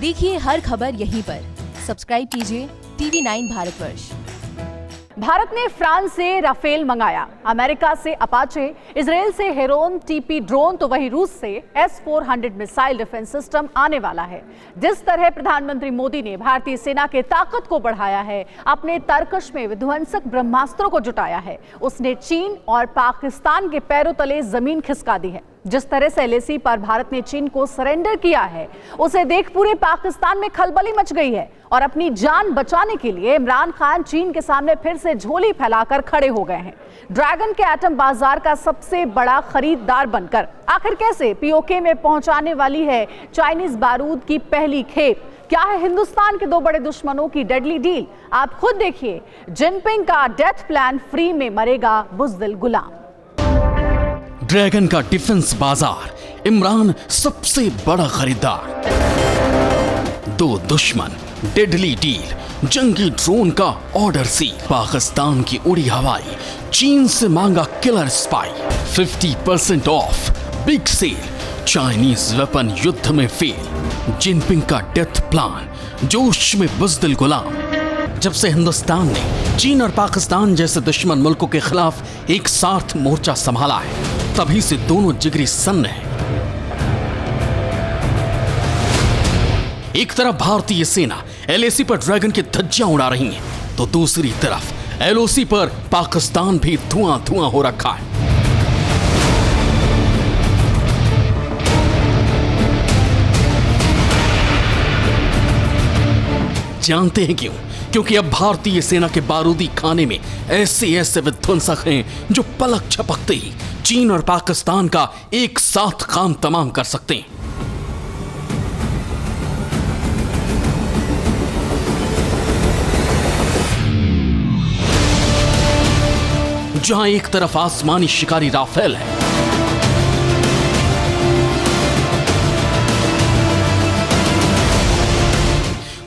देखिए हर खबर यहीं पर। सब्सक्राइब कीजिए TV9 भारतवर्ष। भारत ने फ्रांस से राफेल मंगाया, अमेरिका से अपाचे, इजराइल से हेरोन टीपी ड्रोन, तो वहीं रूस से S-400 मिसाइल डिफेंस सिस्टम आने वाला है। जिस तरह प्रधानमंत्री मोदी ने भारतीय सेना की ताकत को बढ़ाया है, अपने तर्कश में विध्वंसक ब्रह्मास्त्रों को जुटाया है, उसने चीन और पाकिस्तान के पैरों तले जमीन खिसका दी है। जिस तरह से LAC पर भारत ने चीन को सरेंडर किया है, उसे देख पूरे पाकिस्तान में खलबली मच गई है और अपनी जान बचाने के लिए इमरान खान चीन के सामने फिर से झोली फैलाकर खड़े हो गए हैं। ड्रैगन के एटम बाजार का सबसे बड़ा खरीदार बनकर आखिर कैसे POK में पहुंचाने वाली है चाइनीज बारूद की पहली खेप? क्या है हिंदुस्तान के दो बड़े दुश्मनों की डेडली डील? आप खुद देखिए। जिनपिंग का डेथ प्लान, फ्री में मरेगा बुज़दिल गुलाम। ड्रैगन का डिफेंस बाजार, इमरान सबसे बड़ा खरीदार। दो दुश्मन, डेडली डील, जंगी ड्रोन का ऑर्डर सी, पाकिस्तान की उड़ी हवाई, चीन से मांगा killer spy, 50% off, big sale, Chinese weapon युद्ध में फेल, जिनपिंग का डेथ प्लान, जोश में बुज़दिल गुलाम। जब से हिंदुस्तान ने चीन और पाकिस्तान जैसे दुश्मन मुल्कों के खिलाफ एक साथ मोर्चा संभाला है, तभी से दोनों जिगरी सन्न हैं। एक तरफ भारतीय सेना LAC पर ड्रैगन की धज्जियां उड़ा रही है, तो दूसरी तरफ LOC पर पाकिस्तान भी धुआं धुआं हो रखा है। जानते हैं क्यों? क्योंकि अब भारतीय सेना के बारूदी खाने में ऐसे ऐसे विध्वंसक हैं जो पलक झपकते ही चीन और पाकिस्तान का एक साथ काम तमाम कर सकते हैं। जहां एक तरफ आसमानी शिकारी राफेल है,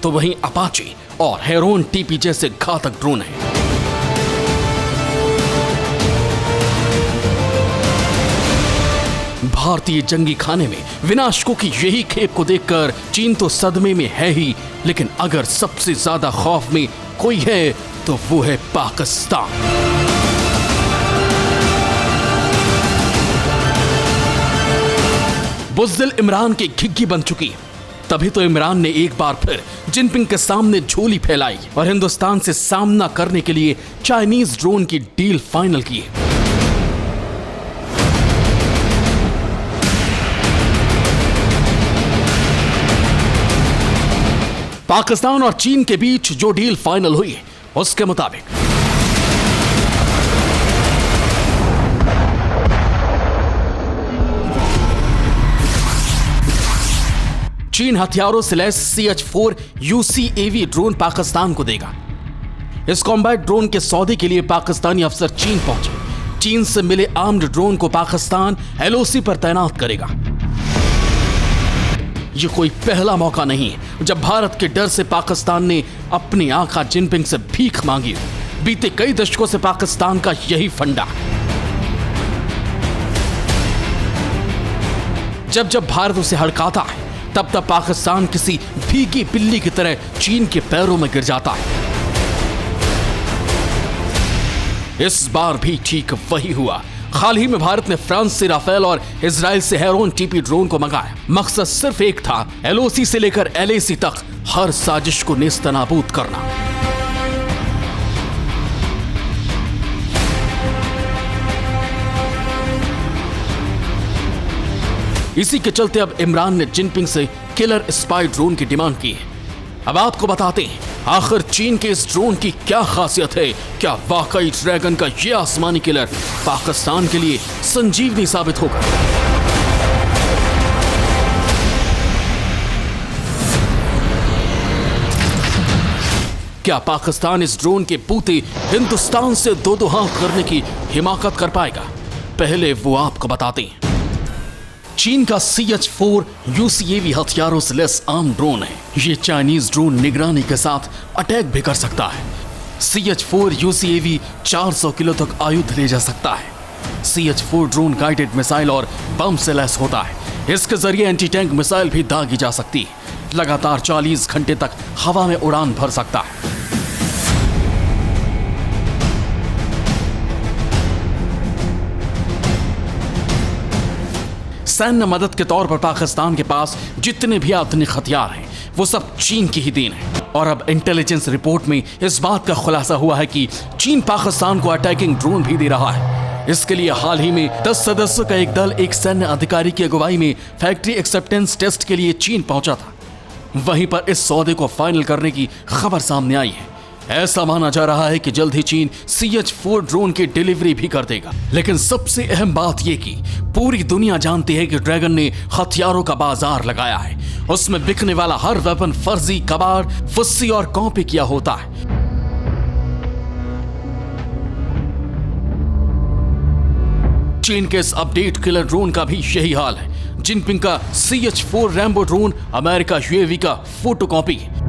तो वहीं अपाचे और हेरोन टीपी जैसे घातक ड्रोन हैं। भारतीय जंगी खाने में विनाशकों की यही खेप को देखकर चीन तो सदमे में है ही, लेकिन अगर सबसे ज्यादा खौफ में कोई है तो वो है पाकिस्तान। बुज़दिल इमरान की घिग्गी बन चुकी है। तभी तो इमरान ने एक बार फिर जिनपिंग के सामने झोली फैलाई और हिंदुस्तान से सामना करने के लिए चाइनीज ड्रोन की डील फाइनल की है। पाकिस्तान और चीन के बीच जो डील फाइनल हुई है, उसके मुताबिक चीन हथियारों से lace CH-4 UCAV drone Pakistan को देगा। इस कॉम्बैट ड्रोन के सौदे के लिए पाकिस्तानी अफसर चीन पहुंचे। चीन से मिले आर्म्ड ड्रोन को पाकिस्तान LOC पर तैनात करेगा। यह कोई पहला मौका नहीं है जब भारत के डर से पाकिस्तान ने अपने आका जिनपिंग से भीख मांगी। बीते कई दशकों से पाकिस्तान का यही फंडा है। जब जब भारत उसे हड़काता है, तब तब पाकिस्तान किसी भीगी बिल्ली की तरह चीन के पैरों में गिर जाता है। इस बार भी ठीक वही हुआ। हाल ही में भारत ने फ्रांस से राफेल और इजराइल से हेरोन टीपी ड्रोन को मंगाया। मकसद सिर्फ एक था, LOC से लेकर LAC तक हर साजिश को नेस्तनाबूद करना। इसी के चलते अब इमरान ने जिनपिंग से किलर स्पाई ड्रोन की डिमांड की है। अब आपको बताते हैं आखिर चीन के इस ड्रोन की क्या खासियत है। क्या वाकई ड्रैगन का यह आसमानी किलर पाकिस्तान के लिए संजीवनी साबित होगा? क्या पाकिस्तान इस ड्रोन के बूते हिंदुस्तान से दो दो हाथ करने की हिमाकत कर पाएगा? पहले वो आपको बताते हैं। चीन का CH-4 UCAV हथियारों से लैस आर्म ड्रोन है। ये चाइनीज ड्रोन निगरानी के साथ अटैक भी कर सकता है। CH-4 UCAV 400 किलो तक आयुध ले जा सकता है। CH-4 ड्रोन गाइडेड मिसाइल और बम से लैस होता है। इसके जरिए एंटी टैंक मिसाइल भी दागी जा सकती है। लगातार 40 घंटे तक हवा में उड़ान भर सकता है। सैन्य मदद के तौर पर पाकिस्तान के पास जितने भी आधुनिक हथियार हैं वो सब चीन की ही देन है। और अब इंटेलिजेंस रिपोर्ट में इस बात का खुलासा हुआ है कि चीन पाकिस्तान को अटैकिंग ड्रोन भी दे रहा है। इसके लिए हाल ही में 10 सदस्यों का एक दल एक सैन्य अधिकारी की अगुवाई में फैक्ट्री एक्सेप्टेंस टेस्ट के लिए चीन पहुंचा था। वहीं पर इस सौदे को फाइनल करने की खबर सामने आई है। ऐसा माना जा रहा है कि जल्द ही चीन CH-4 ड्रोन की डिलीवरी भी कर देगा। लेकिन सबसे अहम बात यह कि पूरी दुनिया जानती है कि ड्रैगन ने हथियारों का बाजार लगाया है। उसमें बिकने वाला हर वेपन फर्जी, कबाड़, फुस्सी और कॉपी किया होता है। चीन के इस अपडेट किलर ड्रोन का भी यही हाल है। जिनपिंग का CH-4 Rambo drone America UAV का फोटोकॉपी है।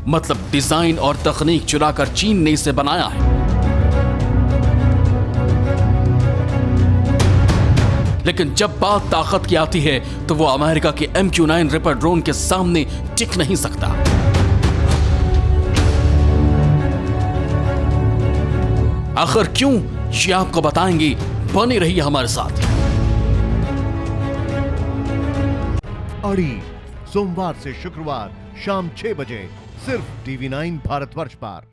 मतलब डिजाइन और तकनीक चुराकर चीन ने इसे बनाया है। लेकिन जब बात ताकत की आती है तो वो अमेरिका के MQ-9 रिपर ड्रोन के सामने टिक नहीं सकता। आखिर क्यों, ये आपको बताएंगे। बने रहिए हमारे साथ। अड़ी सोमवार से शुक्रवार शाम 6 बजे सिर्फ TV9 भारतवर्ष पर।